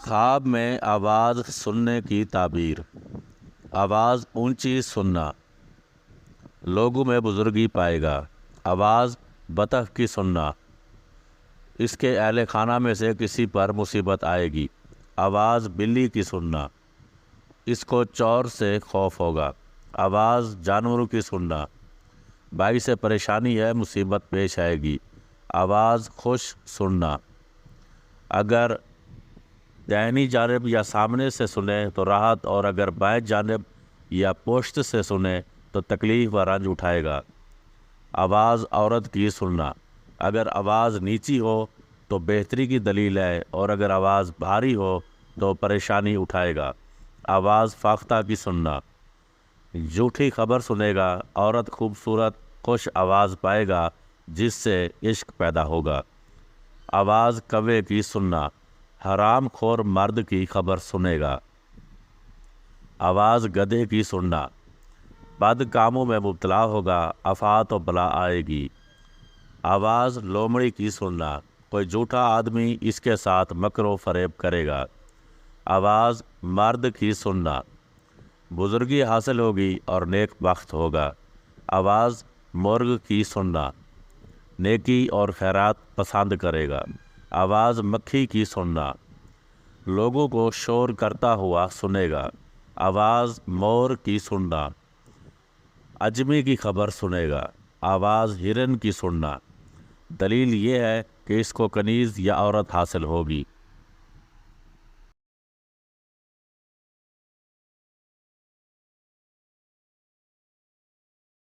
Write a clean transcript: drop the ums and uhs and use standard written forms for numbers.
خواب میں آواز سننے کی تعبیر۔ آواز اونچی سننا، لوگوں میں بزرگی پائے گا۔ آواز بطخ کی سننا، اس کے اہل خانہ میں سے کسی پر مصیبت آئے گی۔ آواز بلی کی سننا، اس کو چور سے خوف ہوگا۔ آواز جانوروں کی سننا، باعث پریشانی ہے، مصیبت پیش آئے گی۔ آواز خوش سننا، اگر دائنی جانب یا سامنے سے سنیں تو راحت، اور اگر بائیں جانب یا پشت سے سنیں تو تکلیف و رنج اٹھائے گا۔ آواز عورت کی سننا، اگر آواز نیچی ہو تو بہتری کی دلیل ہے، اور اگر آواز بھاری ہو تو پریشانی اٹھائے گا۔ آواز فاختہ کی سننا، جھوٹی خبر سنے گا۔ عورت خوبصورت خوش آواز پائے گا جس سے عشق پیدا ہوگا۔ آواز کوے کی سننا، حرام خور مرد کی خبر سنے گا۔ آواز گدھے کی سننا، بد کاموں میں مبتلا ہوگا، آفات و بلا آئے گی۔ آواز لومڑی کی سننا، کوئی جھوٹا آدمی اس کے ساتھ مکر و فریب کرے گا۔ آواز مرد کی سننا، بزرگی حاصل ہوگی اور نیک بخت ہوگا۔ آواز مرغ کی سننا، نیکی اور خیرات پسند کرے گا۔ آواز مکھی کی سننا، لوگوں کو شور کرتا ہوا سنے گا۔ آواز مور کی سننا، عجمی کی خبر سنے گا۔ آواز ہرن کی سننا، دلیل یہ ہے کہ اس کو کنیز یا عورت حاصل ہوگی۔